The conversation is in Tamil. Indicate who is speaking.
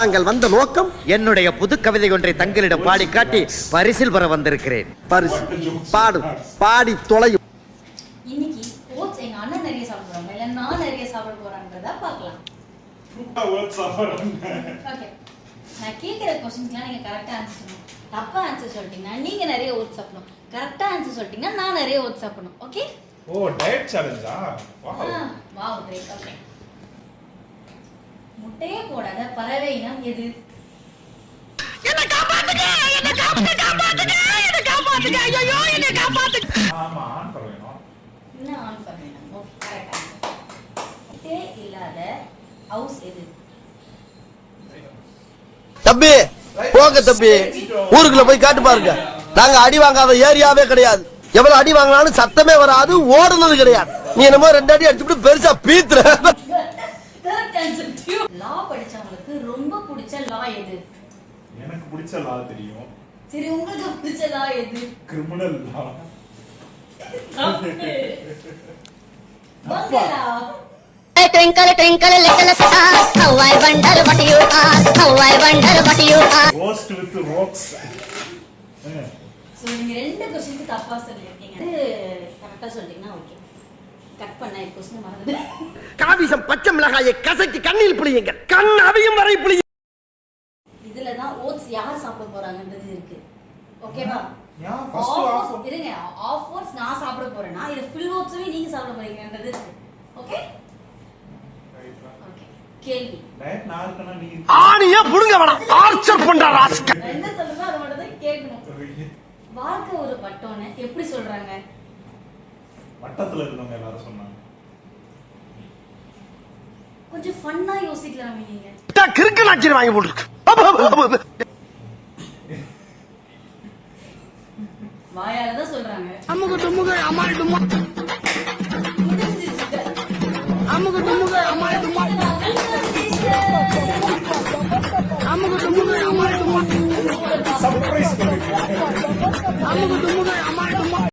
Speaker 1: தாங்கள் வந்த நோக்கம்?
Speaker 2: என்னுடைய புது கவிதை ஒன்றை தங்களிடம் பாடி காட்டி பரிசில் பெற வந்திருக்கிறேன்.
Speaker 1: பரிசு பாடு, பாடி தொலையும்.
Speaker 3: இன்னைக்கு ஓட்ஸ் எங்க அண்ணன் நிறைய சாப்பிடுறாங்க இல்ல நான் நிறைய சாப்பிட போறாங்கறத பார்க்கலாம். ஓகே, நான் கேக்குற क्वेश्चनஸ்லாம் நீங்க கரெக்ட்டா ஆன்சர் பண்ணணும். தப்பா ஆன்சர் சொல்லிட்டீங்கன்னா நீங்க நிறைய ஓட்ஸ் சாப்பிடணும். கரெக்ட்டா ஆன்சர் சொல்லிட்டீங்கன்னா நான் நிறைய ஓட்ஸ் சாப்பிடணும். ஓகே?
Speaker 4: ஓ, டயட் சேலஞ்சா? வாவ்.
Speaker 3: Wow, great. ஓகே. முட்டையே போடாத பறவை இனம் எது?
Speaker 5: என்ன காப்பாத்துங்க, என்ன காப்பாத்துங்க, என்ன காப்பாத்துங்க, ஐயோ என்ன காப்பாத்துங்க.
Speaker 4: ஆமா, ஆன் பண்ணணும்.
Speaker 3: என்ன ஆன் பண்ணணும்? Okay, correct answer. முட்டையே இல்லாத ஹவுஸ் எது?
Speaker 1: தம்பி போங்க தம்பி, ஊருக்குள்ள போய் காட்டு பாருங்க. நாங்க அடி வாங்காத ஏரியாவே கிடையாது. எவ்வளவு அடி வாங்கினாலும் சத்தமே வராது, ஓடுனது கிடையாது. நீ என்னமோ 2 அடி அடிச்சுட்டு பெருசா பீத்துற.
Speaker 3: Correct answer. லா படிச்சவங்களுக்கு ரொம்ப பிடிச்ச லா எது?
Speaker 4: எனக்கு பிடிச்ச லா தெரியும்.
Speaker 3: சரி, உங்களுக்கு பிடிச்ச லா எது?
Speaker 4: கிரிமினல் லா.
Speaker 3: பங்களா.
Speaker 5: Twinkle twinkle little star, how I wonder what you are, how I wonder what you are.
Speaker 4: Ghost with rocks.
Speaker 3: So நீங்க 2 क्वेश्चनக்கு தப்பா சொல்லிருக்கீங்க. இது கரெக்ட்டா சொல்றீங்கன்னா ஓகே. கட் பண்ண क्वेश्चन மறந்துடு.
Speaker 1: காவிசம் பச்சை மிளகாயை கசக்கி கண்ணில் புளியுங்க, கண் அவியும் வரை புளி.
Speaker 3: இதுல தான் ஓட்ஸ் யார் சாப்பிட போறாங்கன்றது இருக்கு. ஓகேவா?
Speaker 4: யா, ஃபர்ஸ்ட் ஆஃப்
Speaker 3: இருங்க. ஆஃப் ஓட்ஸ் நான் சாப்பிட போறேனா இது ஃபுல் ஓட்ஸவே நீங்க சாப்பிட போறீங்கன்றது இருக்கு. ஓகே? ஓகே. கேள்வி.
Speaker 4: டயட் நான் இருக்கனா நீ
Speaker 1: ஆணியே புடுங்க வேணாம், ஆர்ச்சர் பண்ற ராஸ்கல்.
Speaker 3: நான் என்ன சொல்றேனோ அத மட்டும் தான் கேட்கணும். வாழ்க்கை ஒரு வட்டம்னு எப்படி சொல்றாங்க?
Speaker 4: வட்டத்துல இருந்தவங்க எல்லாரும் சொன்னாங்க.
Speaker 3: கொஞ்சம் ஃபன்னா யோசிக்கலாமே நீங்க.
Speaker 1: கிறுக்கு நாச்சிரி வாங்கி போட்டுருக்கு.
Speaker 3: வாயால தான் சொல்றாங்க.
Speaker 5: அமுகு துமுகு அமால் டுமா, அமுகு துமுகு அமால் டுமா, அமுகு துமுகு அமால் டுமா,
Speaker 4: சர்ப்ரைஸ் பண்ணிருக்கீங்க.
Speaker 5: அமுகு துமுகு அமால் டுமா.